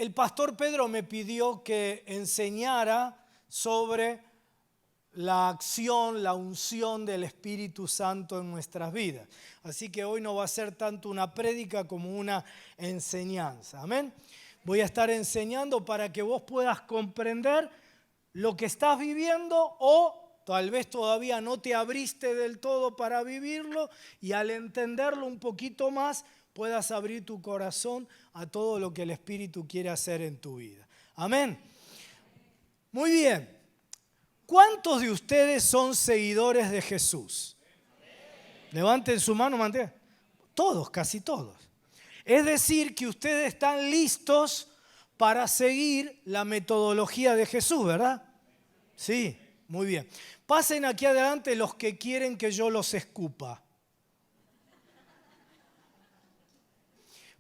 El pastor Pedro me pidió que enseñara sobre la acción, la unción del Espíritu Santo en nuestras vidas. Así que hoy no va a ser tanto una prédica como una enseñanza. Amén. Voy a estar enseñando para que vos puedas comprender lo que estás viviendo o tal vez todavía no te abriste del todo para vivirlo y al entenderlo un poquito más puedas abrir tu corazón a todo lo que el Espíritu quiere hacer en tu vida. Amén. Muy bien. ¿Cuántos de ustedes son seguidores de Jesús? Levanten su mano, mantengan. Todos, casi todos. Es decir, que ustedes están listos para seguir la metodología de Jesús, ¿verdad? Sí, muy bien. Pasen aquí adelante los que quieren que yo los escupa.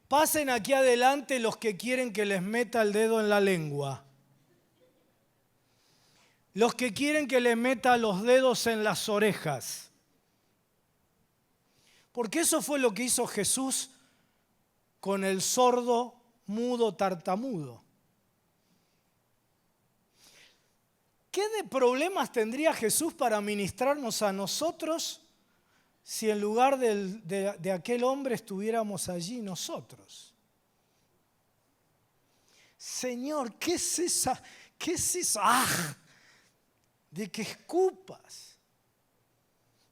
Pasen aquí adelante los que quieren que les meta el dedo en la lengua. Los que quieren que les meta los dedos en las orejas. Porque eso fue lo que hizo Jesús con el sordo, mudo, tartamudo. ¿Qué de problemas tendría Jesús para ministrarnos a nosotros si en lugar de aquel hombre estuviéramos allí nosotros? Señor, ¿qué es esa? ¿Qué es eso? De que escupas,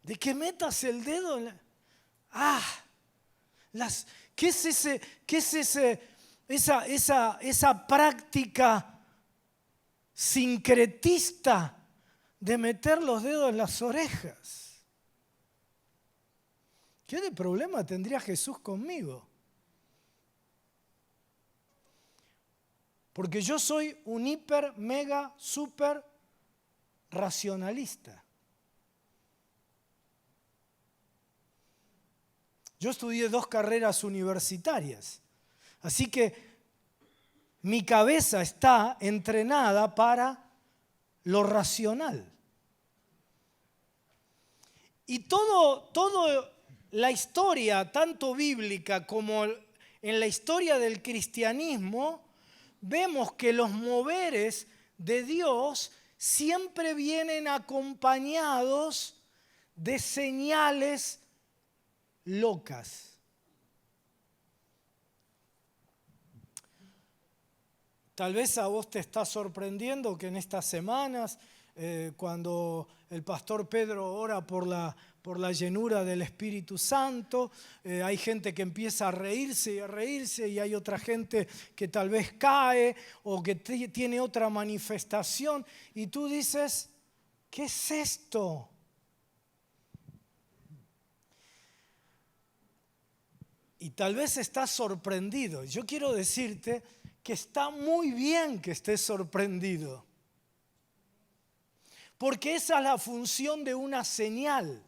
de que metas el dedo en ¿qué es esa práctica sincretista de meter los dedos en las orejas? ¿Qué de problema tendría Jesús conmigo? Porque yo soy un hiper, mega, super racionalista. Yo estudié 2 carreras universitarias, así que mi cabeza está entrenada para lo racional. Y todo la historia, tanto bíblica como en la historia del cristianismo, vemos que los moveres de Dios siempre vienen acompañados de señales locas. Tal vez a vos te está sorprendiendo que en estas semanas, cuando el pastor Pedro ora por la llenura del Espíritu Santo, hay gente que empieza a reírse y hay otra gente que tal vez cae o que tiene otra manifestación y tú dices, ¿qué es esto? Y tal vez estás sorprendido. Yo quiero decirte que está muy bien que estés sorprendido. Porque esa es la función de una señal.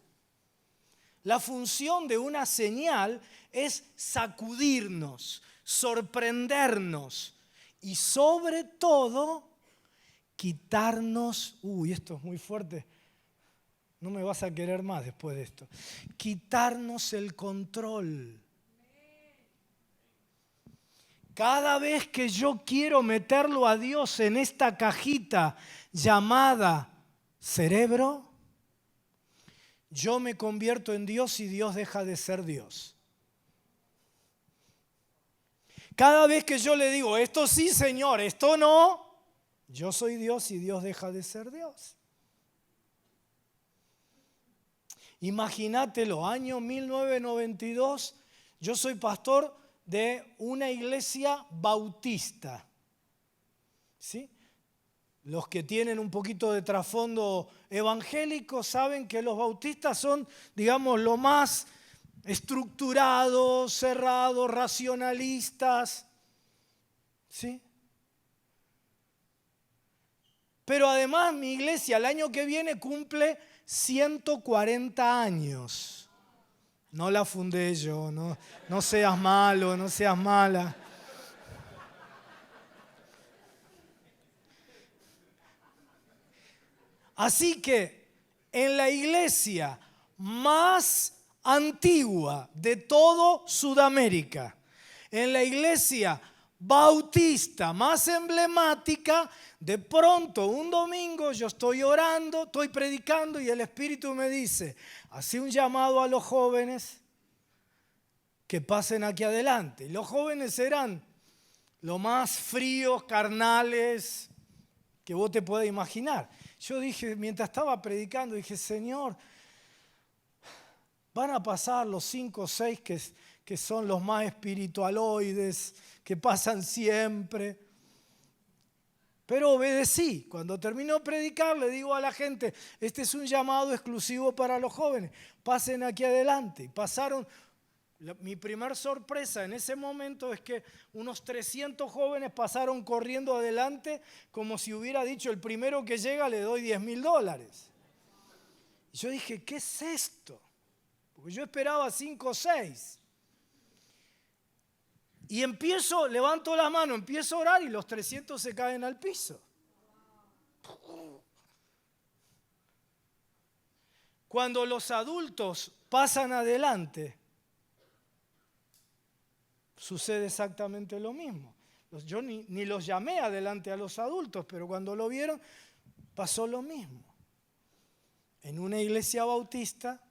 La función de una señal es sacudirnos, sorprendernos y sobre todo quitarnos, esto es muy fuerte, no me vas a querer más después de esto, quitarnos el control. Cada vez que yo quiero meterlo a Dios en esta cajita llamada cerebro, yo me convierto en Dios y Dios deja de ser Dios. Cada vez que yo le digo, esto sí, Señor, esto no, yo soy Dios y Dios deja de ser Dios. Imagínatelo, año 1992, yo soy pastor de una iglesia bautista. ¿Sí? Los que tienen un poquito de trasfondo evangélico saben que los bautistas son, digamos, lo más estructurados, cerrados, racionalistas. ¿Sí? Pero además mi iglesia el año que viene cumple 140 años. No la fundé yo, no seas malo, no seas mala. Así que en la iglesia más antigua de todo Sudamérica, en la iglesia bautista más emblemática, de pronto un domingo yo estoy orando, estoy predicando y el Espíritu me dice, hace un llamado a los jóvenes que pasen aquí adelante. Y los jóvenes eran lo más fríos, carnales que vos te puedas imaginar. Yo dije, mientras estaba predicando, dije, Señor, van a pasar los 5 o 6 que son los más espiritualoides, que pasan siempre. Pero obedecí. Cuando terminó de predicar, le digo a la gente, este es un llamado exclusivo para los jóvenes. Pasen aquí adelante. Y pasaron. Mi primer sorpresa en ese momento es que unos 300 jóvenes pasaron corriendo adelante como si hubiera dicho, el primero que llega le doy $10,000. Y yo dije, ¿qué es esto? Porque yo esperaba 5 o 6. Y levanto la mano, empiezo a orar y los 300 se caen al piso. Cuando los adultos pasan adelante, sucede exactamente lo mismo. Yo ni los llamé adelante a los adultos, pero cuando lo vieron, pasó lo mismo. En una iglesia bautista,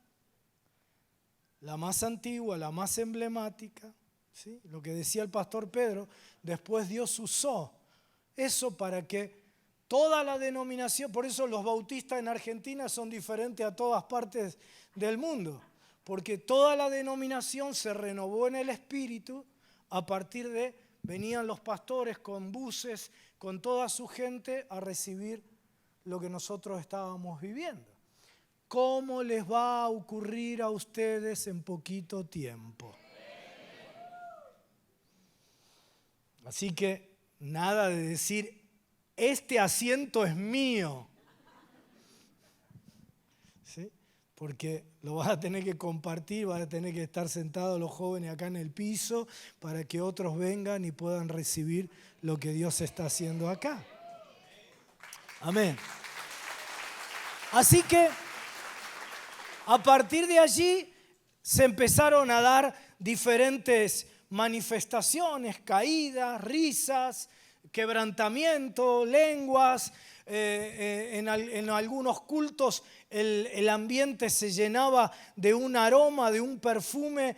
la más antigua, la más emblemática, ¿sí? Lo que decía el pastor Pedro, después Dios usó eso para que toda la denominación, por eso los bautistas en Argentina son diferentes a todas partes del mundo, porque toda la denominación se renovó en el Espíritu. A partir de, venían los pastores con buses, con toda su gente a recibir lo que nosotros estábamos viviendo. ¿Cómo les va a ocurrir a ustedes en poquito tiempo? Así que nada de decir, este asiento es mío. ¿Sí? Porque lo vas a tener que compartir, vas a tener que estar sentados los jóvenes acá en el piso para que otros vengan y puedan recibir lo que Dios está haciendo acá. Amén. Así que a partir de allí se empezaron a dar diferentes manifestaciones, caídas, risas, quebrantamiento, lenguas. En algunos cultos el ambiente se llenaba de un aroma, de un perfume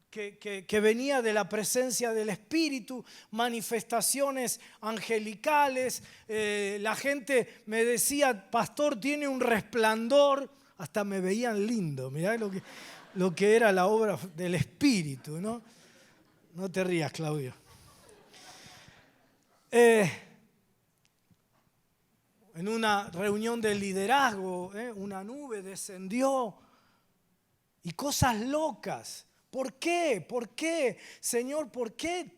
que venía de la presencia del Espíritu, manifestaciones angelicales. La gente me decía, pastor, tiene un resplandor, hasta me veían lindo. Mirá lo que era la obra del Espíritu, ¿no? No te rías, Claudio. En una reunión de liderazgo, una nube descendió y cosas locas. ¿Por qué? ¿Por qué? Señor, ¿por qué?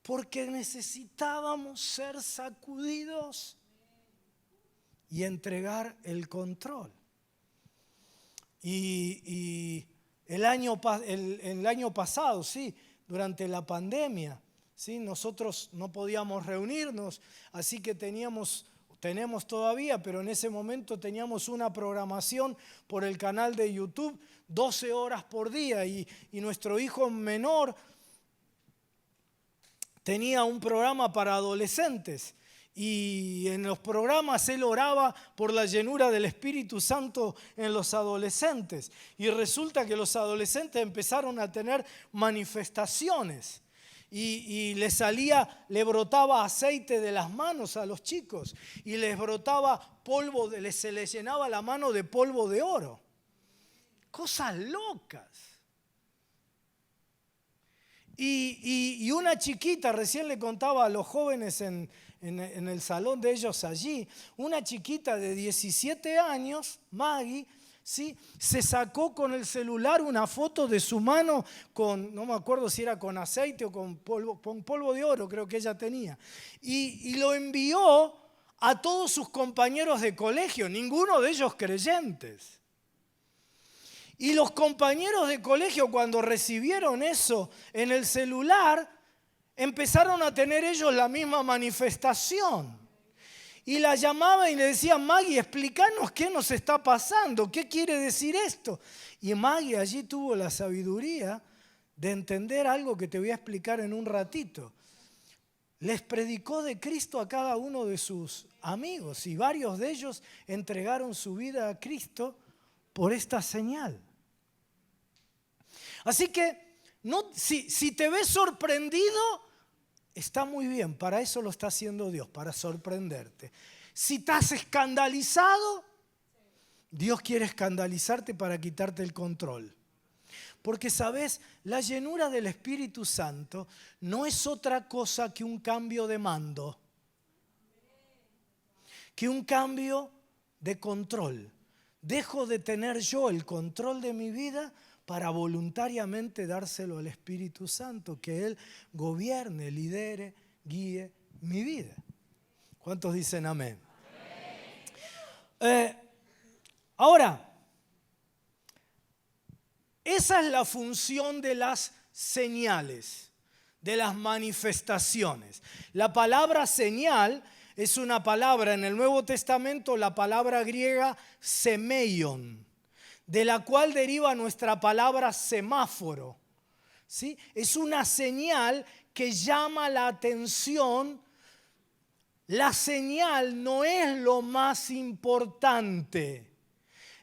Porque necesitábamos ser sacudidos y entregar el control. Y el año pasado, sí, durante la pandemia, sí, nosotros no podíamos reunirnos, así que tenemos todavía, pero en ese momento teníamos una programación por el canal de YouTube, 12 horas por día, y nuestro hijo menor tenía un programa para adolescentes, y en los programas él oraba por la llenura del Espíritu Santo en los adolescentes, y resulta que los adolescentes empezaron a tener manifestaciones. Y le brotaba aceite de las manos a los chicos y les brotaba se les llenaba la mano de polvo de oro. Cosas locas. Y una chiquita, recién le contaba a los jóvenes en el salón de ellos allí, una chiquita de 17 años, Maggie, ¿sí? Se sacó con el celular una foto de su mano no me acuerdo si era con aceite o con polvo de oro, creo que ella tenía. Y lo envió a todos sus compañeros de colegio, ninguno de ellos creyentes. Y los compañeros de colegio, cuando recibieron eso en el celular, empezaron a tener ellos la misma manifestación. Y la llamaban y le decían, Maggie, explícanos qué nos está pasando, qué quiere decir esto. Y Maggie allí tuvo la sabiduría de entender algo que te voy a explicar en un ratito. les predicó de Cristo a cada uno de sus amigos y varios de ellos entregaron su vida a Cristo por esta señal. Así que si te ves sorprendido, está muy bien, para eso lo está haciendo Dios, para sorprenderte. Si estás escandalizado, Dios quiere escandalizarte para quitarte el control. Porque, ¿sabes? La llenura del Espíritu Santo no es otra cosa que un cambio de mando, que un cambio de control. Dejo de tener yo el control de mi vida para voluntariamente dárselo al Espíritu Santo, que Él gobierne, lidere, guíe mi vida. ¿Cuántos dicen amén? Ahora, esa es la función de las señales, de las manifestaciones. La palabra señal es una palabra en el Nuevo Testamento, la palabra griega semeion, de la cual deriva nuestra palabra semáforo. ¿Sí? Es una señal que llama la atención. La señal no es lo más importante.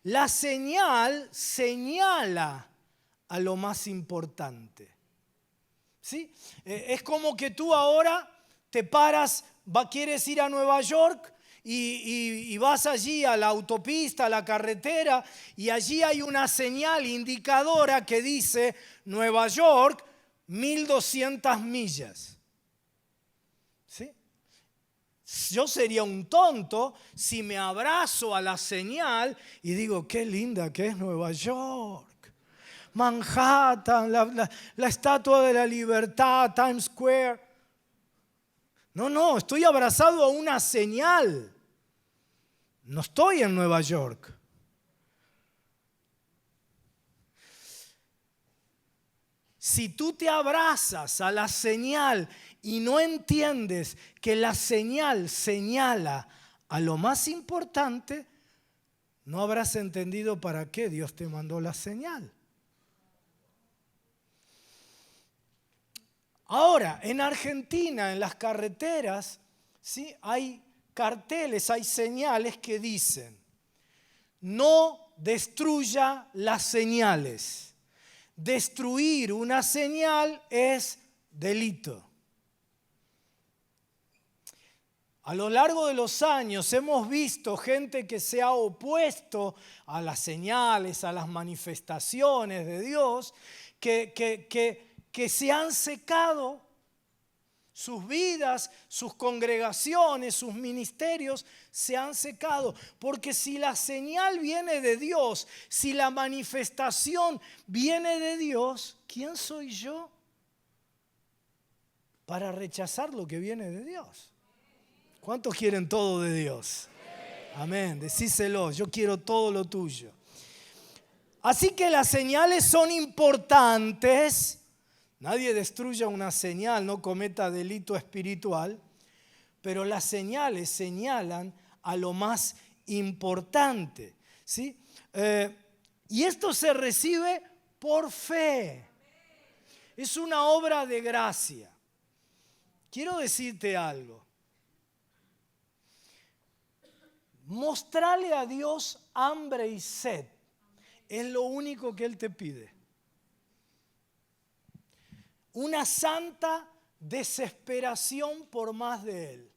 La señal señala a lo más importante. ¿Sí? Es como que tú ahora te paras, quieres ir a Nueva York y vas allí a la autopista, a la carretera, y allí hay una señal indicadora que dice Nueva York, 1200 millas. ¿Sí? Yo sería un tonto si me abrazo a la señal y digo, qué linda que es Nueva York. Manhattan, la Estatua de la Libertad, Times Square. No, estoy abrazado a una señal. No estoy en Nueva York. Si tú te abrazas a la señal y no entiendes que la señal señala a lo más importante, no habrás entendido para qué Dios te mandó la señal. Ahora, en Argentina, en las carreteras, ¿sí? Hay carteles, hay señales que dicen, no destruya las señales. Destruir una señal es delito. A lo largo de los años hemos visto gente que se ha opuesto a las señales, a las manifestaciones de Dios, que se han secado sus vidas, sus congregaciones, sus ministerios se han secado. Porque si la señal viene de Dios, si la manifestación viene de Dios, ¿quién soy yo para rechazar lo que viene de Dios? ¿Cuántos quieren todo de Dios? Amén, decíselo, yo quiero todo lo tuyo. Así que las señales son importantes. Nadie destruya una señal, no cometa delito espiritual, pero las señales señalan a lo más importante, ¿sí? Y esto se recibe por fe. Es una obra de gracia. Quiero decirte algo. Mostrarle a Dios hambre y sed es lo único que Él te pide. Una santa desesperación por más de Él.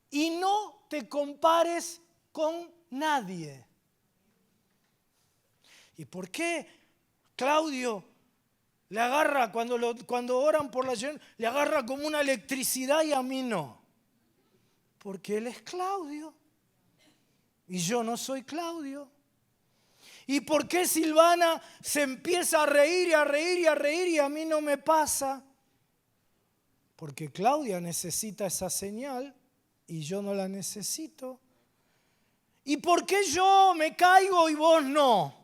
Y no te compares con nadie. ¿Y por qué Claudio le agarra cuando oran por la llenura, le agarra como una electricidad y a mí no? Porque él es Claudio. Y yo no soy Claudio. ¿Y por qué Silvana se empieza a reír y a reír y a reír y a mí no me pasa? Porque Claudia necesita esa señal y yo no la necesito. ¿Y por qué yo me caigo y vos no?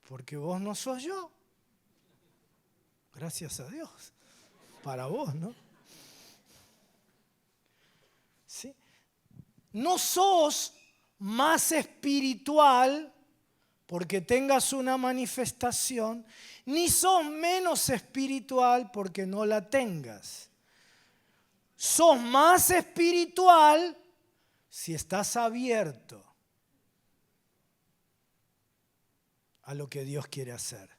Porque vos no sos yo. Gracias a Dios. Para vos, ¿no? ¿Sí? No sos más espiritual porque tengas una manifestación, ni sos menos espiritual porque no la tengas. Sos más espiritual si estás abierto a lo que Dios quiere hacer.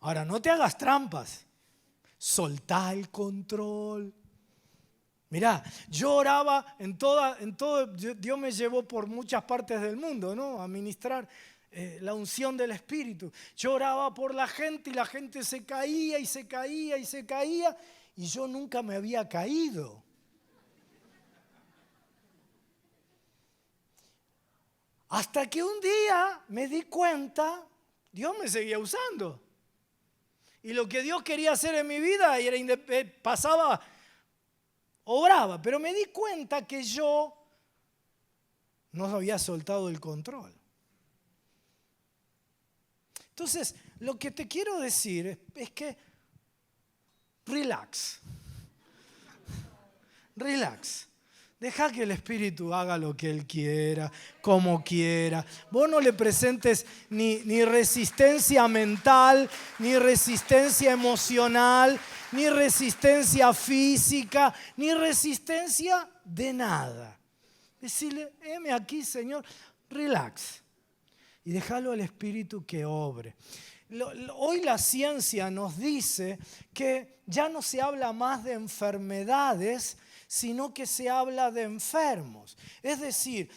Ahora, no te hagas trampas. Soltá el control. Mirá, yo oraba en todo, Dios me llevó por muchas partes del mundo, ¿no? A ministrar la unción del Espíritu. Yo oraba por la gente y la gente se caía y se caía y se caía y yo nunca me había caído. Hasta que un día me di cuenta, Dios me seguía usando. Y lo que Dios quería hacer en mi vida pasaba, obraba, pero me di cuenta que yo no había soltado el control. Entonces, lo que te quiero decir es que relax. Deja que el Espíritu haga lo que Él quiera, como quiera. Vos no le presentes ni resistencia mental, ni resistencia emocional, ni resistencia física, ni resistencia de nada. Decirle, heme aquí, Señor, relax. Y déjalo al Espíritu que obre. Hoy la ciencia nos dice que ya no se habla más de enfermedades, sino que se habla de enfermos. Es decir,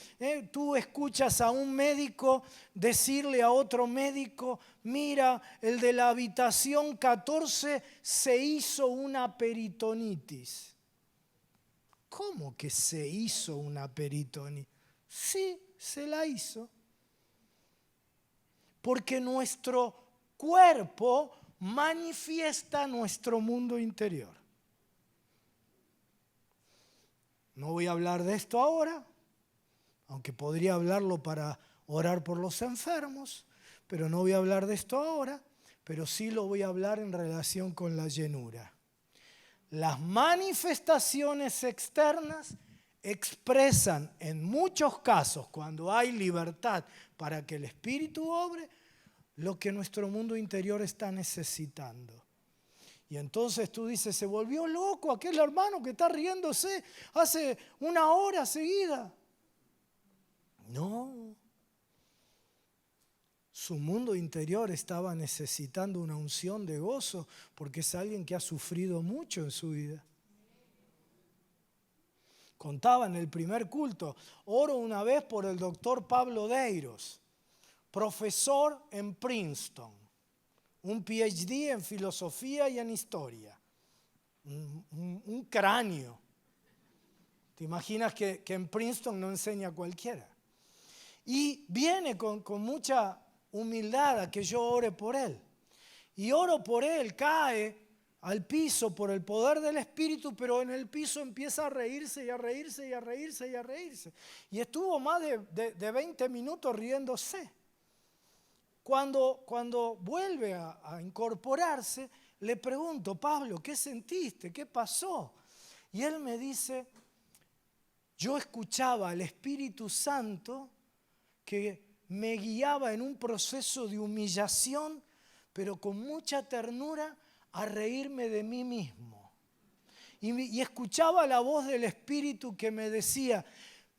tú escuchas a un médico decirle a otro médico, mira, el de la habitación 14 se hizo una peritonitis. ¿Cómo que se hizo una peritonitis? Sí, se la hizo. Porque nuestro cuerpo manifiesta nuestro mundo interior. No voy a hablar de esto ahora, aunque podría hablarlo para orar por los enfermos, pero no voy a hablar de esto ahora, pero sí lo voy a hablar en relación con la llenura. Las manifestaciones externas expresan en muchos casos, cuando hay libertad para que el Espíritu obre, lo que nuestro mundo interior está necesitando. Y entonces tú dices, se volvió loco aquel hermano que está riéndose hace una hora seguida. No. Su mundo interior estaba necesitando una unción de gozo porque es alguien que ha sufrido mucho en su vida. Contaba en el primer culto, oro una vez por el doctor Pablo Deiros, profesor en Princeton. Un PhD en filosofía y en historia. Un cráneo. ¿Te imaginas que en Princeton no enseña cualquiera? Y viene con mucha humildad a que yo ore por él. Y oro por él, cae al piso por el poder del Espíritu, pero en el piso empieza a reírse y a reírse y a reírse y a reírse. Y estuvo más de 20 minutos riéndose. Cuando vuelve a incorporarse, le pregunto, Pablo, ¿qué sentiste? ¿Qué pasó? Y él me dice, yo escuchaba al Espíritu Santo que me guiaba en un proceso de humillación, pero con mucha ternura a reírme de mí mismo. Y escuchaba la voz del Espíritu que me decía,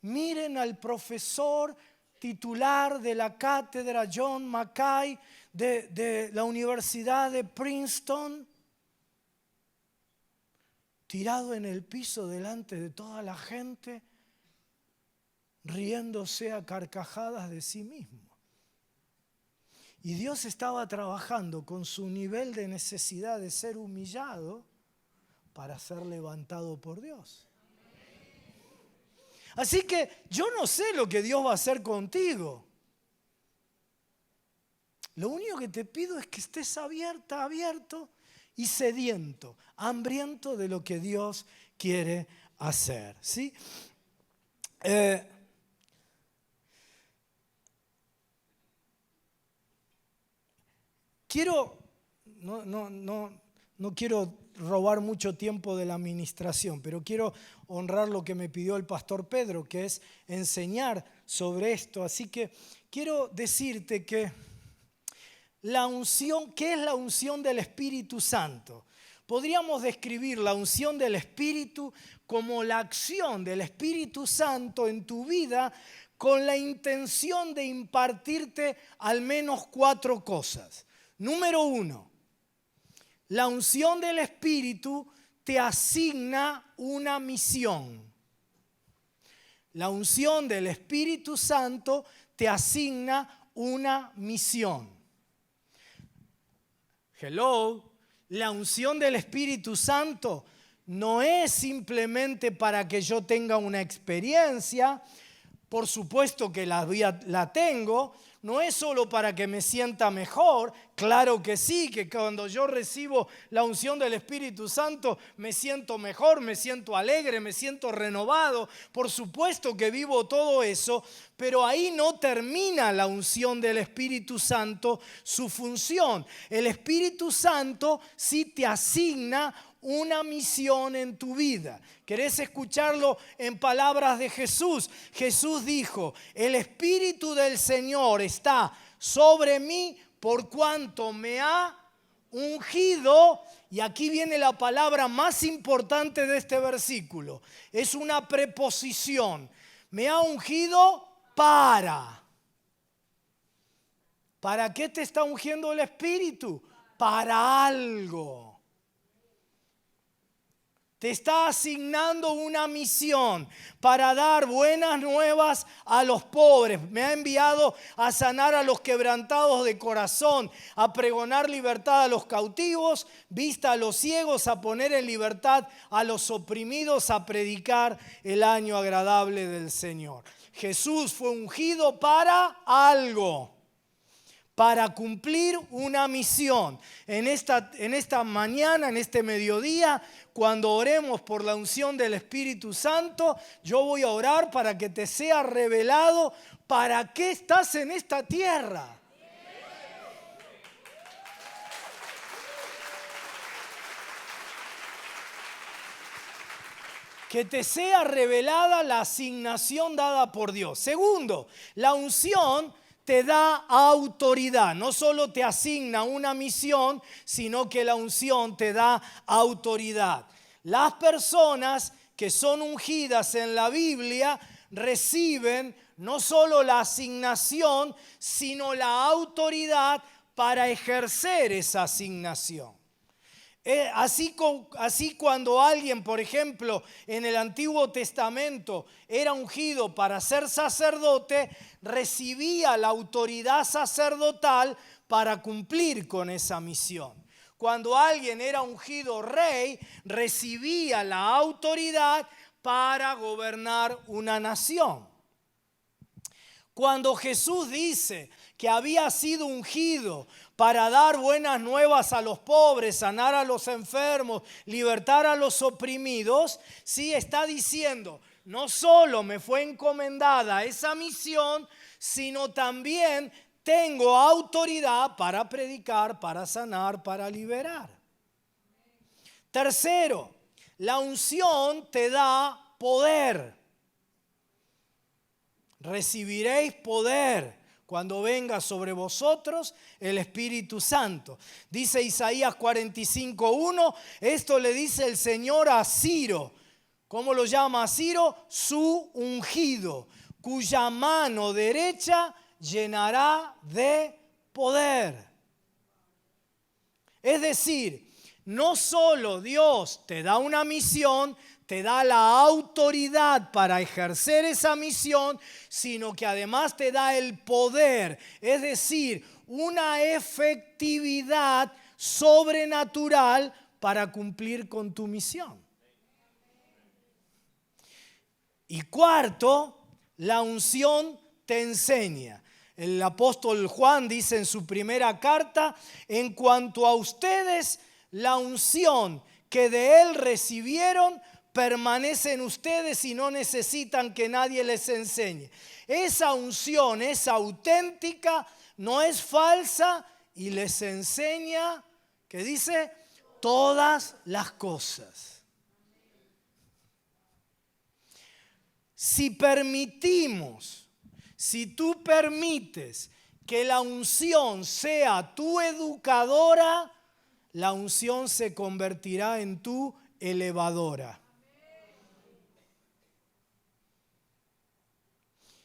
miren al profesor titular de la cátedra John Mackay de la Universidad de Princeton, tirado en el piso delante de toda la gente, riéndose a carcajadas de sí mismo. Y Dios estaba trabajando con su nivel de necesidad de ser humillado para ser levantado por Dios. Así que yo no sé lo que Dios va a hacer contigo. Lo único que te pido es que estés abierto y sediento, hambriento de lo que Dios quiere hacer. ¿Sí? No quiero robar mucho tiempo de la administración, pero quiero honrar lo que me pidió el pastor Pedro, que es enseñar sobre esto. Así que quiero decirte que la unción, ¿qué es la unción del Espíritu Santo? Podríamos describir la unción del Espíritu como la acción del Espíritu Santo en tu vida con la intención de impartirte al menos 4 cosas. Número 1, la unción del Espíritu te asigna una misión. La unción del Espíritu Santo te asigna una misión. Hello, la unción del Espíritu Santo no es simplemente para que yo tenga una experiencia, por supuesto que la tengo, no es solo para que me sienta mejor, claro que sí, que cuando yo recibo la unción del Espíritu Santo me siento mejor, me siento alegre, me siento renovado, por supuesto que vivo todo eso, pero ahí no termina la unción del Espíritu Santo su función. El Espíritu Santo sí te asigna una misión en tu vida. ¿Querés escucharlo en palabras de Jesús? Jesús dijo, el Espíritu del Señor está sobre mí por cuanto me ha ungido. Y aquí viene la palabra más importante de este versículo. Es una preposición. Me ha ungido para. ¿Para qué te está ungiendo el Espíritu? Para algo. Te está asignando una misión para dar buenas nuevas a los pobres. Me ha enviado a sanar a los quebrantados de corazón, a pregonar libertad a los cautivos, vista a los ciegos, a poner en libertad a los oprimidos, a predicar el año agradable del Señor. Jesús fue ungido para algo. Para cumplir una misión. En esta mañana, en este mediodía, cuando oremos por la unción del Espíritu Santo, yo voy a orar para que te sea revelado para qué estás en esta tierra. Que te sea revelada la asignación dada por Dios. Segundo, la unción te da autoridad. No solo te asigna una misión, sino que la unción te da autoridad. Las personas que son ungidas en la Biblia reciben no solo la asignación, sino la autoridad para ejercer esa asignación. Así cuando alguien, por ejemplo, en el Antiguo Testamento era ungido para ser sacerdote, recibía la autoridad sacerdotal para cumplir con esa misión. Cuando alguien era ungido rey, recibía la autoridad para gobernar una nación. Cuando Jesús dice que había sido ungido para dar buenas nuevas a los pobres, sanar a los enfermos, libertar a los oprimidos, sí está diciendo, no solo me fue encomendada esa misión, sino también tengo autoridad para predicar, para sanar, para liberar. Tercero, la unción te da poder. Recibiréis poder cuando venga sobre vosotros el Espíritu Santo. Dice Isaías 45:1, esto le dice el Señor a Ciro. ¿Cómo lo llama a Ciro? Su ungido, cuya mano derecha llenará de poder. Es decir, no solo Dios te da una misión, te da la autoridad para ejercer esa misión, sino que además te da el poder, es decir, una efectividad sobrenatural para cumplir con tu misión. Y cuarto, la unción te enseña. El apóstol Juan dice en su primera carta, en cuanto a ustedes, la unción que de él recibieron permanece en ustedes y no necesitan que nadie les enseñe. Esa unción es auténtica, no es falsa y les enseña, ¿qué dice? Todas las cosas. Si permitimos si tú permites que la unción sea tu educadora, la unción se convertirá en tu elevadora.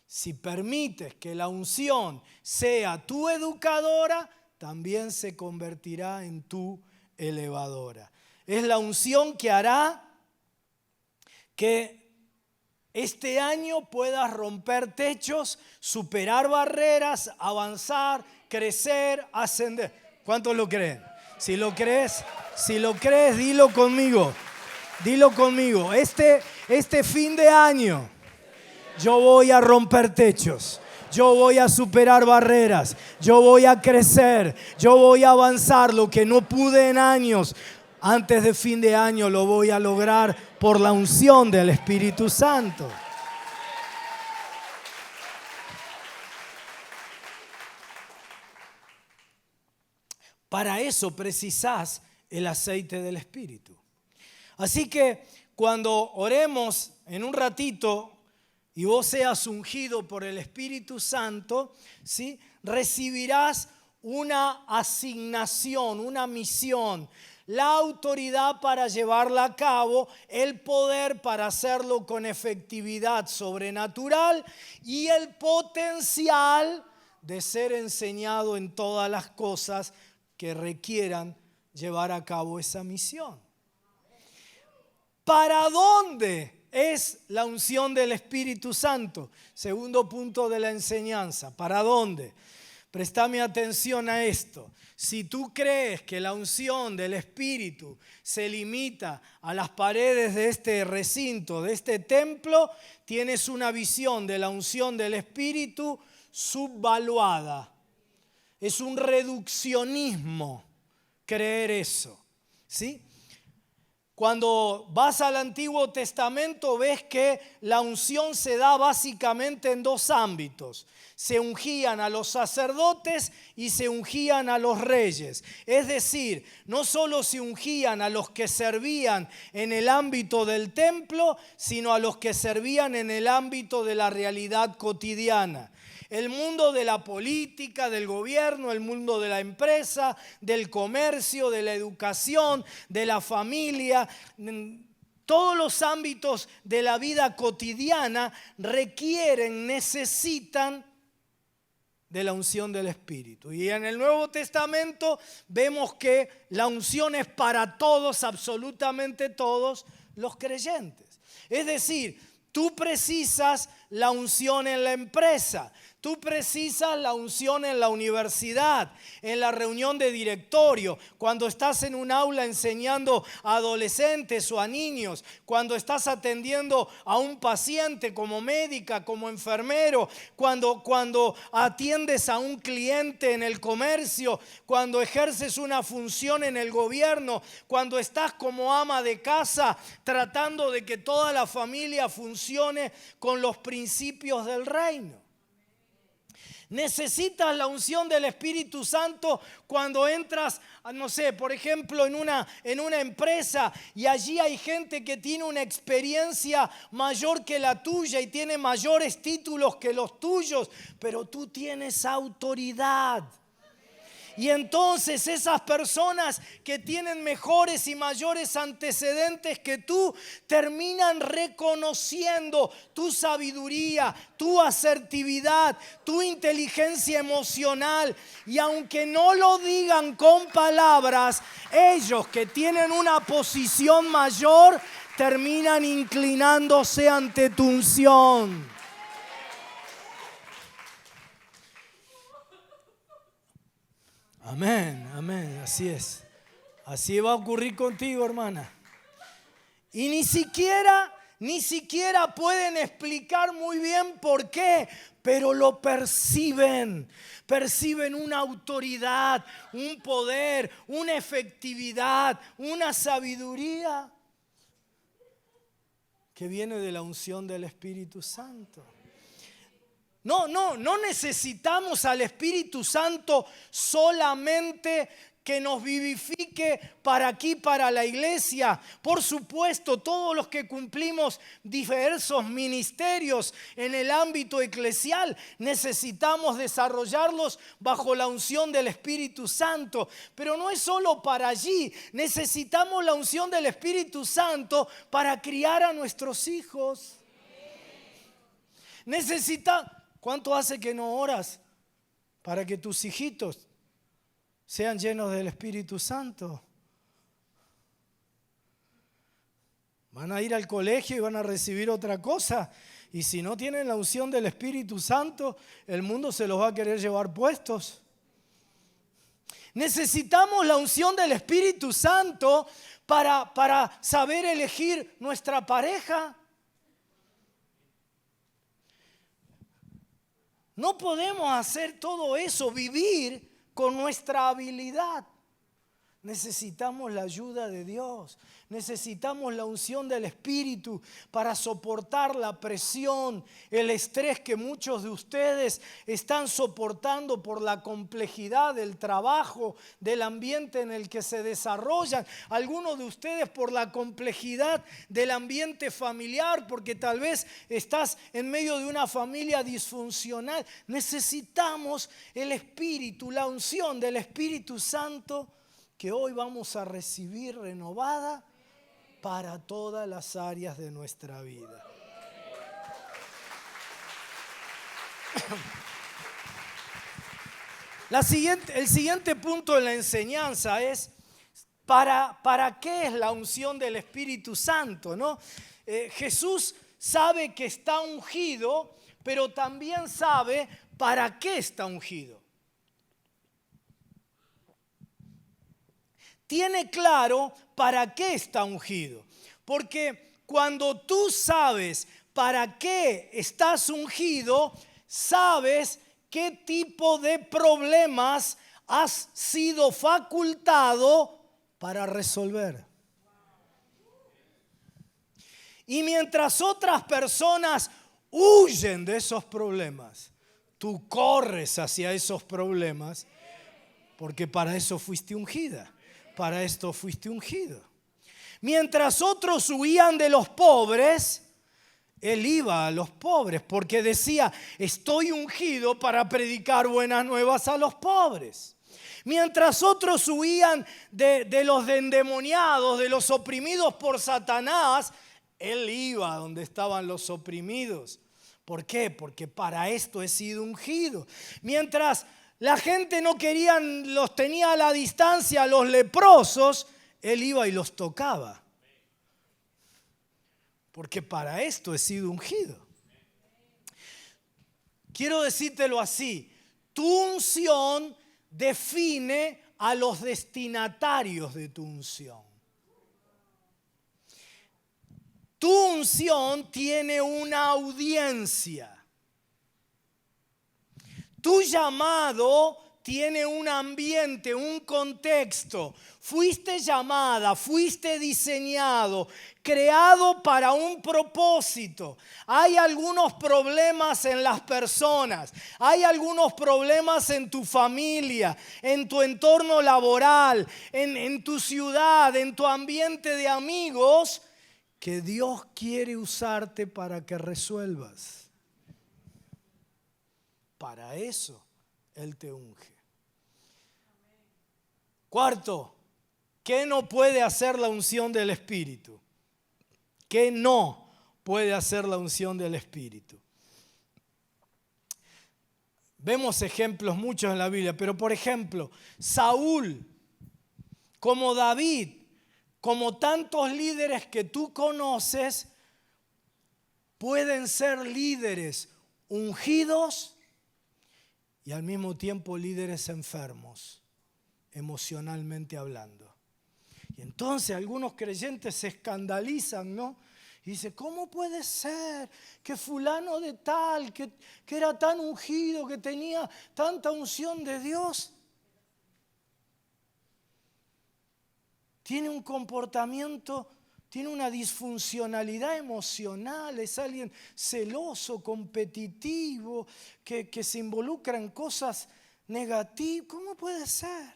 Si permites que la unción sea tu educadora, también se convertirá en tu elevadora. Es la unción que hará que este año puedas romper techos, superar barreras, avanzar, crecer, ascender. ¿Cuántos lo creen? Si lo crees, dilo conmigo. Dilo conmigo. Este fin de año yo voy a romper techos. Yo voy a superar barreras, yo voy a crecer, yo voy a avanzar lo que no pude en años. Antes de fin de año lo voy a lograr por la unción del Espíritu Santo. Para eso precisás el aceite del Espíritu. Así que cuando oremos en un ratito y vos seas ungido por el Espíritu Santo, ¿sí?, recibirás una asignación, una misión, la autoridad para llevarla a cabo, el poder para hacerlo con efectividad sobrenatural y el potencial de ser enseñado en todas las cosas que requieran llevar a cabo esa misión. ¿Para dónde es la unción del Espíritu Santo? Segundo punto de la enseñanza. ¿Para dónde? Préstame atención a esto. Si tú crees que la unción del Espíritu se limita a las paredes de este recinto, de este templo, tienes una visión de la unción del Espíritu subvaluada. Es un reduccionismo creer eso, ¿sí? Cuando vas al Antiguo Testamento ves que la unción se da básicamente en dos ámbitos. Se ungían a los sacerdotes y se ungían a los reyes. Es decir, no solo se ungían a los que servían en el ámbito del templo, sino a los que servían en el ámbito de la realidad cotidiana. El mundo de la política, del gobierno, el mundo de la empresa, del comercio, de la educación, de la familia, todos los ámbitos de la vida cotidiana requieren, necesitan de la unción del Espíritu. Y en el Nuevo Testamento vemos que la unción es para todos, absolutamente todos los creyentes. Es decir, tú precisas la unción en la empresa. Tú precisas la unción en la universidad, en la reunión de directorio, cuando estás en un aula enseñando a adolescentes o a niños, cuando estás atendiendo a un paciente como médica, como enfermero, cuando atiendes a un cliente en el comercio, cuando ejerces una función en el gobierno, cuando estás como ama de casa tratando de que toda la familia funcione con los principios del reino. Necesitas la unción del Espíritu Santo cuando entras, no sé, por ejemplo, en una empresa y allí hay gente que tiene una experiencia mayor que la tuya y tiene mayores títulos que los tuyos, pero tú tienes autoridad. Y entonces esas personas que tienen mejores y mayores antecedentes que tú terminan reconociendo tu sabiduría, tu asertividad, tu inteligencia emocional. Y aunque no lo digan con palabras, ellos que tienen una posición mayor terminan inclinándose ante tu unción. Amén, amén, así es. Así va a ocurrir contigo, hermana. Y ni siquiera pueden explicar muy bien por qué, pero lo perciben. Perciben una autoridad, un poder, una efectividad, una sabiduría que viene de la unción del Espíritu Santo. No necesitamos al Espíritu Santo solamente que nos vivifique para aquí, para la iglesia. Por supuesto, todos los que cumplimos diversos ministerios en el ámbito eclesial, necesitamos desarrollarlos bajo la unción del Espíritu Santo. Pero no es solo para allí, necesitamos la unción del Espíritu Santo para criar a nuestros hijos. ¿Cuánto hace que no oras para que tus hijitos sean llenos del Espíritu Santo? Van a ir al colegio y van a recibir otra cosa. Y si no tienen la unción del Espíritu Santo, el mundo se los va a querer llevar puestos. Necesitamos la unción del Espíritu Santo para saber elegir nuestra pareja. No podemos hacer todo eso, vivir con nuestra habilidad. Necesitamos la ayuda de Dios. Necesitamos la unción del Espíritu para soportar la presión, el estrés que muchos de ustedes están soportando por la complejidad del trabajo, del ambiente en el que se desarrollan. Algunos de ustedes por la complejidad del ambiente familiar, porque tal vez estás en medio de una familia disfuncional. Necesitamos el Espíritu, la unción del Espíritu Santo, que hoy vamos a recibir renovada para todas las áreas de nuestra vida. El siguiente punto de la enseñanza es ¿para qué es la unción del Espíritu Santo? ¿No? Jesús sabe que está ungido, pero también sabe para qué está ungido. Tiene claro para qué está ungido. Porque cuando tú sabes para qué estás ungido, sabes qué tipo de problemas has sido facultado para resolver. Y mientras otras personas huyen de esos problemas, tú corres hacia esos problemas, porque para eso fuiste ungida. Para esto fuiste ungido. Mientras otros huían de los pobres, él iba a los pobres porque decía, estoy ungido para predicar buenas nuevas a los pobres. Mientras otros huían de los endemoniados, de los oprimidos por Satanás, él iba donde estaban los oprimidos. ¿Por qué? Porque para esto he sido ungido. Mientras la gente no quería, los tenía a la distancia, los leprosos, él iba y los tocaba. Porque para esto he sido ungido. Quiero decírtelo así, tu unción define a los destinatarios de tu unción. Tu unción tiene una audiencia. Tu llamado tiene un ambiente, un contexto. Fuiste llamada, fuiste diseñado, creado para un propósito. Hay algunos problemas en las personas, hay algunos problemas en tu familia, en tu entorno laboral, en tu ciudad, en tu ambiente de amigos, que Dios quiere usarte para que resuelvas. Para eso Él te unge. Cuarto, ¿qué no puede hacer la unción del Espíritu? ¿Qué no puede hacer la unción del Espíritu? Vemos ejemplos muchos en la Biblia, pero por ejemplo, Saúl, como David, como tantos líderes que tú conoces, pueden ser líderes ungidos y al mismo tiempo líderes enfermos, emocionalmente hablando. Y entonces algunos creyentes se escandalizan, ¿no? Y dicen, ¿cómo puede ser que fulano de tal, que era tan ungido, que tenía tanta unción de Dios, tiene un comportamiento tiene una disfuncionalidad emocional, es alguien celoso, competitivo, que se involucra en cosas negativas. ¿Cómo puede ser?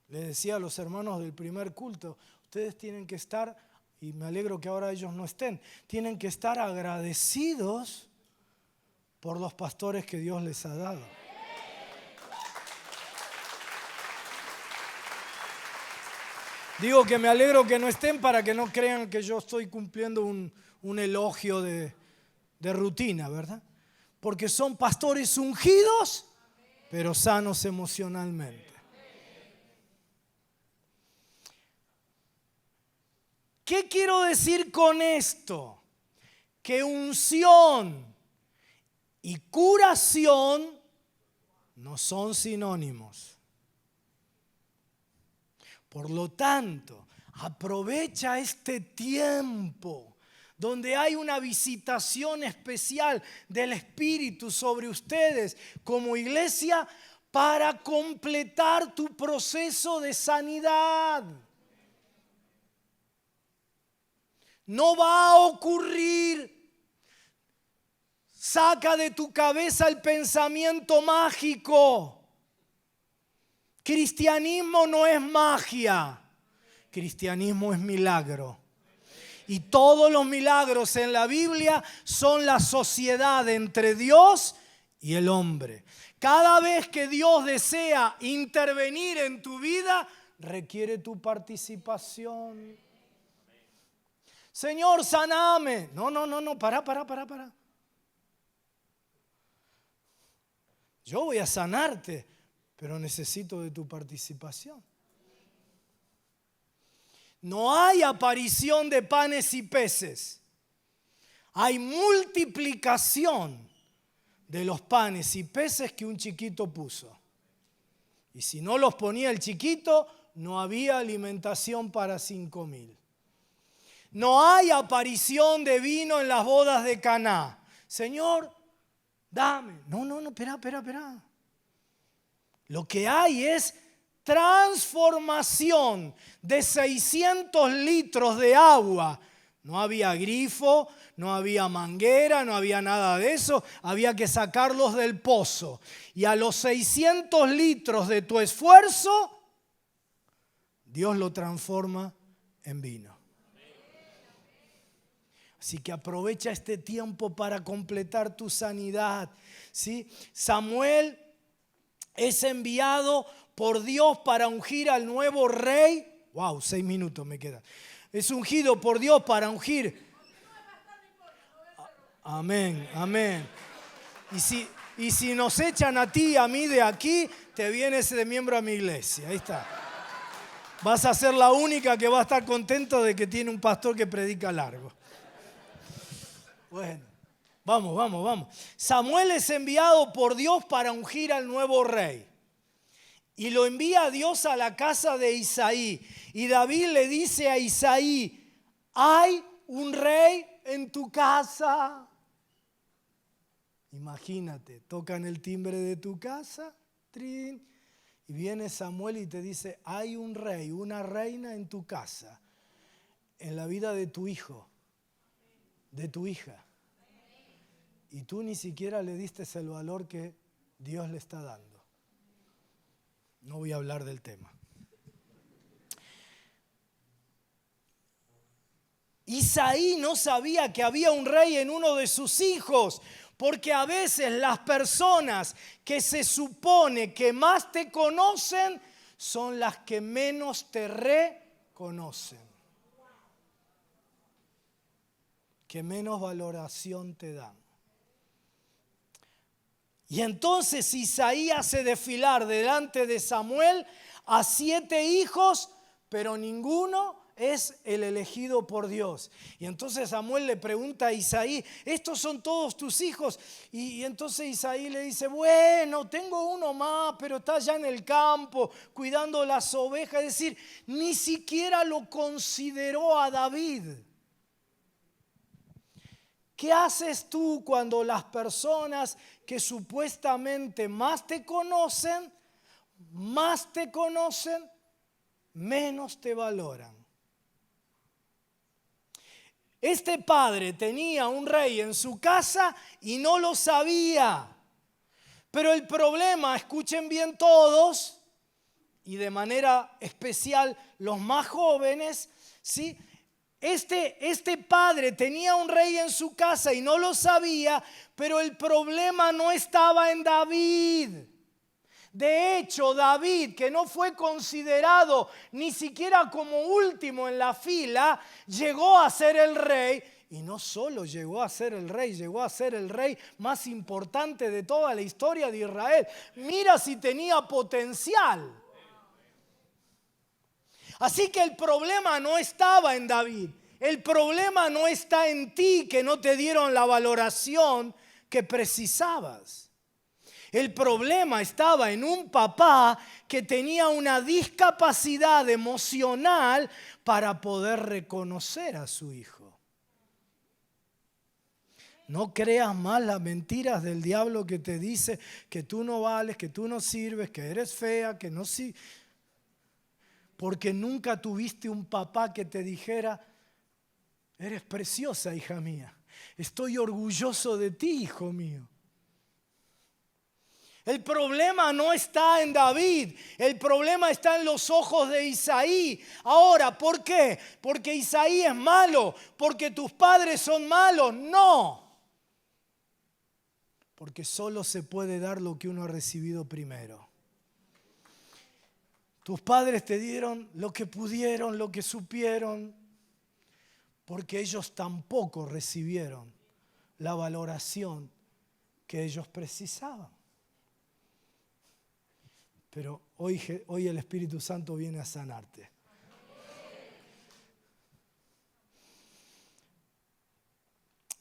Les decía a los hermanos del primer culto, ustedes tienen que estar, y me alegro que ahora ellos no estén, tienen que estar agradecidos por los pastores que Dios les ha dado. Digo que me alegro que no estén para que no crean que yo estoy cumpliendo un elogio de rutina, ¿verdad? Porque son pastores ungidos, pero sanos emocionalmente. ¿Qué quiero decir con esto? Que unción y curación no son sinónimos. Por lo tanto, aprovecha este tiempo donde hay una visitación especial del Espíritu sobre ustedes como iglesia para completar tu proceso de sanidad. No va a ocurrir. Saca de tu cabeza el pensamiento mágico. Cristianismo no es magia. Cristianismo es milagro. Y todos los milagros en la Biblia son la sociedad entre Dios y el hombre. Cada vez que Dios desea intervenir en tu vida, requiere tu participación. Señor, saname. No, para. Yo voy a sanarte, pero necesito de tu participación. No hay aparición de panes y peces. Hay multiplicación de los panes y peces que un chiquito puso. Y si no los ponía el chiquito, no había alimentación para 5,000. No hay aparición de vino en las bodas de Caná. Señor, dame. No, espera. Lo que hay es transformación de 600 litros de agua. No había grifo, no había manguera, no había nada de eso. Había que sacarlos del pozo. Y a los 600 litros de tu esfuerzo, Dios lo transforma en vino. Así que aprovecha este tiempo para completar tu sanidad, ¿sí? Samuel es enviado por Dios para ungir al nuevo rey. 6 minutos me quedan. Es ungido por Dios para ungir. Amén. Y si nos echan a ti y a mí de aquí, te vienes de miembro a mi iglesia. Ahí está. Vas a ser la única que va a estar contento de que tiene un pastor que predica largo. Bueno, vamos. Samuel es enviado por Dios para ungir al nuevo rey. Y lo envía Dios a la casa de Isaí. Y David le dice a Isaí, hay un rey en tu casa. Imagínate, tocan el timbre de tu casa, trin, y viene Samuel y te dice, hay un rey, una reina en tu casa, en la vida de tu hijo, de tu hija. Y tú ni siquiera le diste el valor que Dios le está dando. No voy a hablar del tema. Isaí no sabía que había un rey en uno de sus hijos, porque a veces las personas que se supone que más te conocen son las que menos te reconocen, que menos valoración te dan. Y entonces Isaí hace desfilar delante de Samuel a 7 hijos, pero ninguno es el elegido por Dios. Y entonces Samuel le pregunta a Isaí, ¿estos son todos tus hijos? Y entonces Isaí le dice, bueno, tengo uno más, pero está allá en el campo cuidando las ovejas. Es decir, ni siquiera lo consideró a David. ¿Qué haces tú cuando las personas que supuestamente más te conocen, menos te valoran. Este padre tenía un rey en su casa y no lo sabía. Pero el problema, escuchen bien todos, y de manera especial los más jóvenes, ¿sí? Este padre tenía un rey en su casa y no lo sabía, pero el problema no estaba en David. De hecho, David, que no fue considerado ni siquiera como último en la fila, llegó a ser el rey. Y no solo llegó a ser el rey, llegó a ser el rey más importante de toda la historia de Israel. Mira si tenía potencial. Así que el problema no estaba en David. El problema no está en ti, que no te dieron la valoración que precisabas. El problema estaba en un papá que tenía una discapacidad emocional para poder reconocer a su hijo. No creas más las mentiras del diablo que te dice que tú no vales, que tú no sirves, que eres fea, que no sirves. Porque nunca tuviste un papá que te dijera: eres preciosa, hija mía. Estoy orgulloso de ti, hijo mío. El problema no está en David, el problema está en los ojos de Isaí. Ahora, ¿por qué? ¿Porque Isaí es malo? ¿Porque tus padres son malos? No. Porque solo se puede dar lo que uno ha recibido primero. Tus padres te dieron lo que pudieron, lo que supieron, porque ellos tampoco recibieron la valoración que ellos precisaban. Pero hoy el Espíritu Santo viene a sanarte.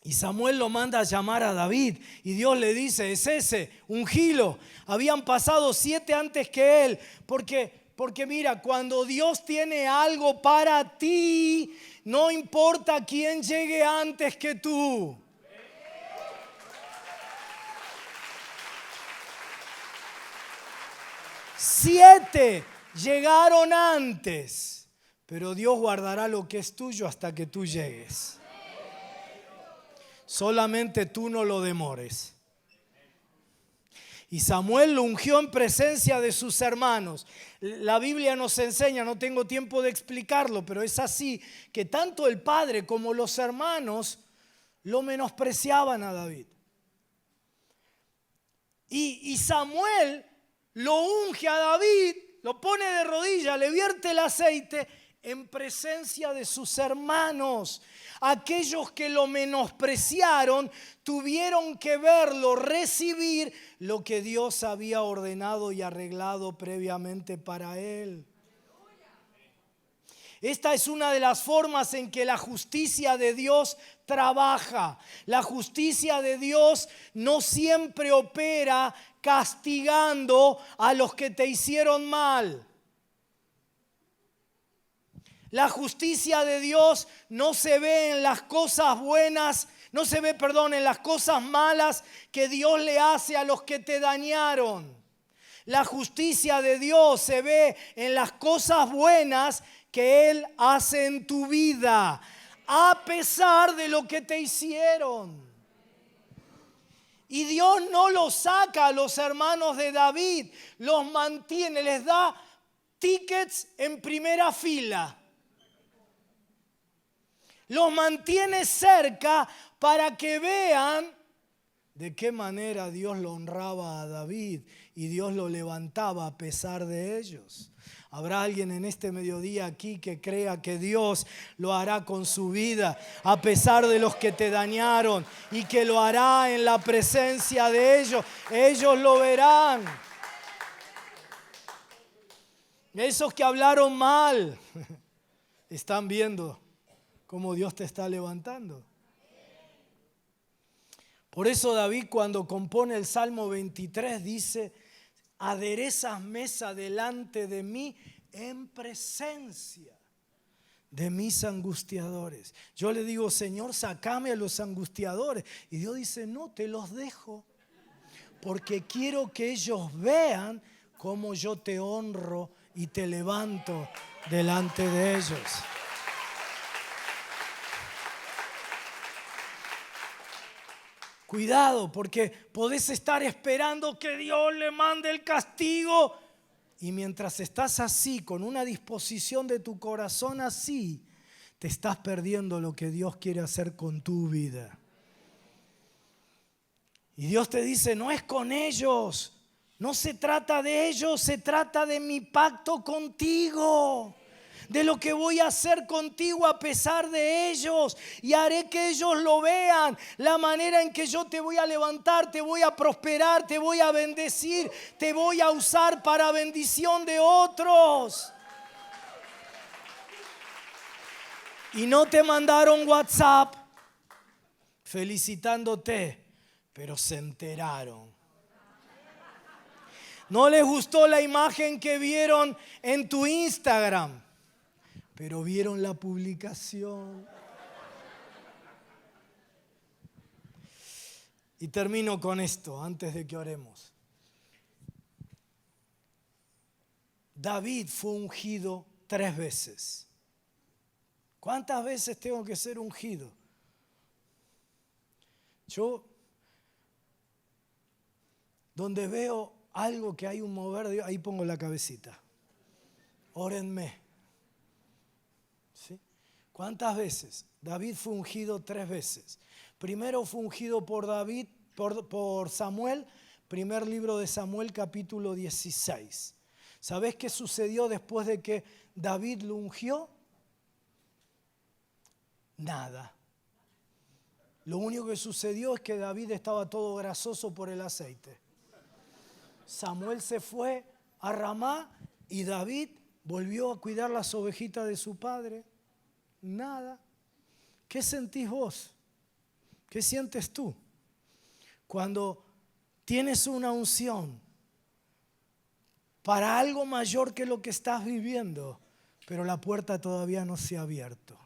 Y Samuel lo manda a llamar a David y Dios le dice: es ese, ungilo. Habían pasado 7 antes que él, porque mira, cuando Dios tiene algo para ti, no importa quién llegue antes que tú. Siete llegaron antes, pero Dios guardará lo que es tuyo hasta que tú llegues. Solamente tú no lo demores. Y Samuel lo ungió en presencia de sus hermanos. La Biblia nos enseña, no tengo tiempo de explicarlo, pero es así, que tanto el padre como los hermanos lo menospreciaban a David. Y Samuel lo unge a David, lo pone de rodillas, le vierte el aceite en presencia de sus hermanos. Aquellos que lo menospreciaron tuvieron que verlo recibir lo que Dios había ordenado y arreglado previamente para él. Esta es una de las formas en que la justicia de Dios trabaja. La justicia de Dios no siempre opera castigando a los que te hicieron mal. La justicia de Dios no se ve en las cosas buenas, no se ve, en las cosas malas que Dios le hace a los que te dañaron. La justicia de Dios se ve en las cosas buenas que Él hace en tu vida, a pesar de lo que te hicieron. Y Dios no los saca a los hermanos de David, los mantiene, les da tickets en primera fila. Los mantiene cerca para que vean de qué manera Dios lo honraba a David y Dios lo levantaba a pesar de ellos. ¿Habrá alguien en este mediodía aquí que crea que Dios lo hará con su vida a pesar de los que te dañaron y que lo hará en la presencia de ellos? Ellos lo verán. Esos que hablaron mal están viendo cómo Dios te está levantando. Por eso David, cuando compone el Salmo 23, dice: aderezas mesa delante de mí en presencia de mis angustiadores. Yo le digo: Señor, sácame a los angustiadores. Y Dios dice: no, te los dejo, porque quiero que ellos vean cómo yo te honro y te levanto delante de ellos. Cuidado, porque podés estar esperando que Dios le mande el castigo. Y mientras estás así, con una disposición de tu corazón así, te estás perdiendo lo que Dios quiere hacer con tu vida. Y Dios te dice, no es con ellos, no se trata de ellos, se trata de mi pacto contigo. De lo que voy a hacer contigo a pesar de ellos, y haré que ellos lo vean, la manera en que yo te voy a levantar, te voy a prosperar, te voy a bendecir, te voy a usar para bendición de otros. Y no te mandaron WhatsApp felicitándote, pero se enteraron. No les gustó la imagen que vieron en tu Instagram, pero vieron la publicación. Y termino con esto antes de que oremos. David fue ungido 3 veces. ¿Cuántas veces tengo que ser ungido? Yo, donde veo algo que hay un mover de Dios, ahí pongo la cabecita. Órenme. ¿Sí? ¿Cuántas veces? David fue ungido 3 veces. Primero fue ungido por David, por Samuel, primer libro de Samuel, capítulo 16. ¿Sabés qué sucedió después de que David lo ungió? Nada. Lo único que sucedió es que David estaba todo grasoso por el aceite. Samuel se fue a Ramá y David volvió a cuidar las ovejitas de su padre. Nada. ¿Qué sentís vos? ¿Qué sientes tú? Cuando tienes una unción para algo mayor que lo que estás viviendo, pero la puerta todavía no se ha abierto.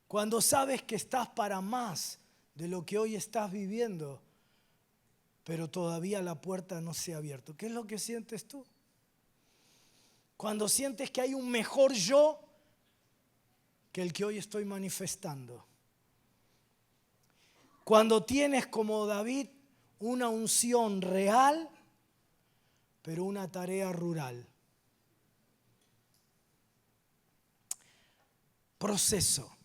Cuando sabes que estás para más de lo que hoy estás viviendo, pero todavía la puerta no se ha abierto. ¿Qué es lo que sientes tú? Cuando sientes que hay un mejor yo que el que hoy estoy manifestando. Cuando tienes como David una unción real, pero una tarea rural. Proceso.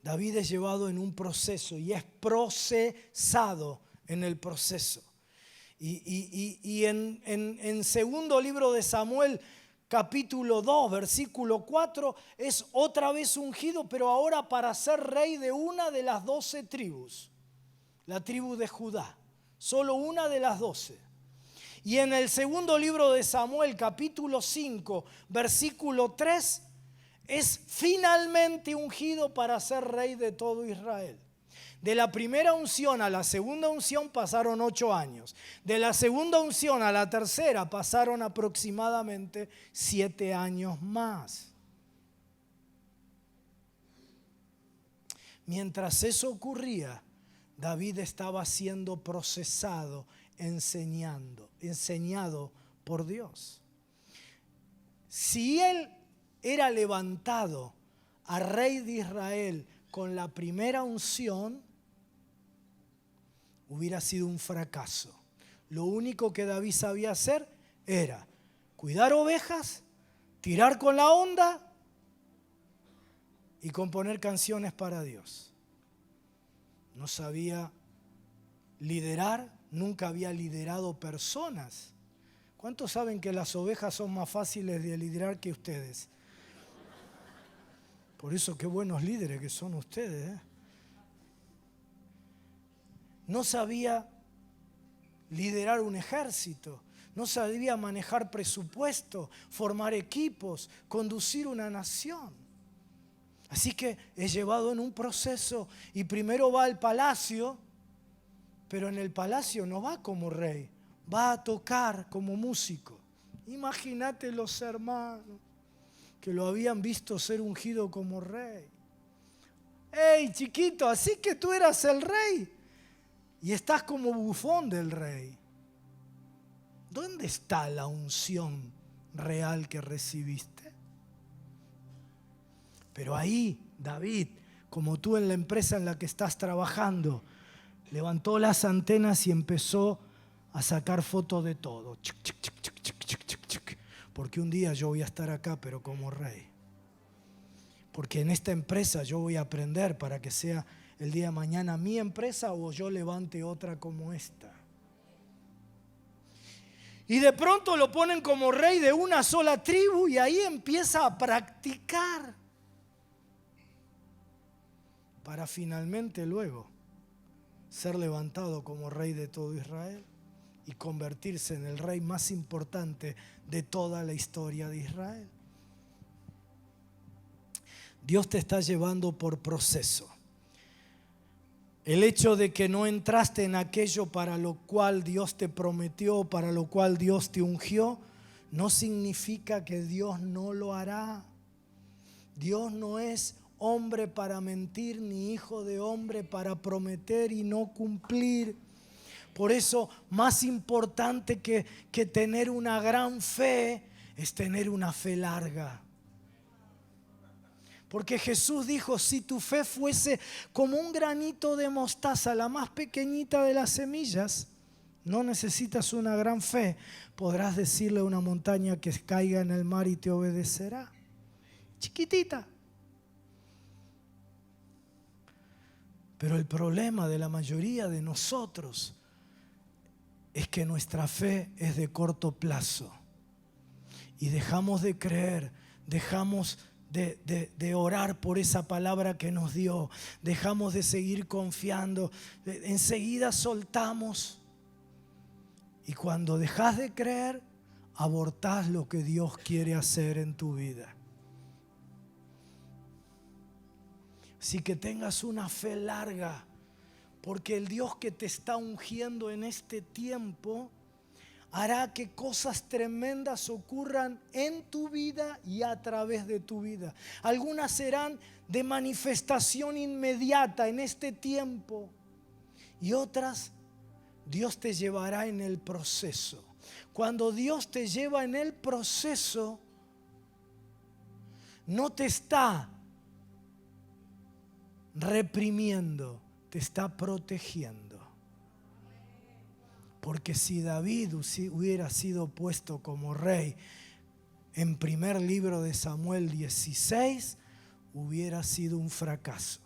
David es llevado en un proceso y es procesado en el proceso. Y en segundo libro de Samuel, capítulo 2, versículo 4, es otra vez ungido, pero ahora para ser rey de una de las 12 tribus, la tribu de Judá, solo una de las 12. Y en el segundo libro de Samuel, capítulo 5, versículo 3, es finalmente ungido para ser rey de todo Israel. De la primera unción a la segunda unción pasaron 8 años. De la segunda unción a la tercera pasaron aproximadamente 7 años más. Mientras eso ocurría, David estaba siendo procesado, enseñado por Dios. Si él era levantado a rey de Israel con la primera unción, hubiera sido un fracaso. Lo único que David sabía hacer era cuidar ovejas, tirar con la onda y componer canciones para Dios. No sabía liderar, nunca había liderado personas. ¿Cuántos saben que las ovejas son más fáciles de liderar que ustedes? Por eso qué buenos líderes que son ustedes, ¿eh? No sabía liderar un ejército, no sabía manejar presupuesto, formar equipos, conducir una nación. Así que es llevado en un proceso y primero va al palacio, pero en el palacio no va como rey, va a tocar como músico. Imagínate los hermanos que lo habían visto ser ungido como rey. ¡Ey, chiquito! Así que tú eras el rey. y estás como bufón del rey. ¿Dónde está la unción real que recibiste? Pero ahí David, como tú en la empresa en la que estás trabajando, levantó las antenas y empezó a sacar fotos de todo. Porque un día yo voy a estar acá, pero como rey. Porque en esta empresa yo voy a aprender para que sea el día de mañana mi empresa o yo levante otra como esta. Y de pronto lo ponen como rey de una sola tribu y ahí empieza a practicar. Para finalmente luego ser levantado como rey de todo Israel y convertirse en el rey más importante de toda la historia de Israel. Dios te está llevando por proceso. El hecho de que no entraste en aquello para lo cual Dios te prometió, para lo cual Dios te ungió, no significa que Dios no lo hará. Dios no es hombre para mentir, ni hijo de hombre para prometer y no cumplir. Por eso, más importante que tener una gran fe, es tener una fe larga. Porque Jesús dijo, si tu fe fuese como un granito de mostaza, la más pequeñita de las semillas, no necesitas una gran fe, podrás decirle a una montaña que caiga en el mar y te obedecerá. Chiquitita. Pero el problema de la mayoría de nosotros es que nuestra fe es de corto plazo. Y dejamos de creer, dejamos de orar por esa palabra que nos dio, dejamos de seguir confiando, enseguida soltamos. Y cuando dejas de creer, abortás lo que Dios quiere hacer en tu vida. Así que tengas una fe larga, porque el Dios que te está ungiendo en este tiempo hará que cosas tremendas ocurran en tu vida y a través de tu vida. Algunas serán de manifestación inmediata en este tiempo y otras Dios te llevará en el proceso. Cuando Dios te lleva en el proceso, no te está reprimiendo, te está protegiendo. Porque si David hubiera sido puesto como rey en primer libro de Samuel 16, hubiera sido un fracaso.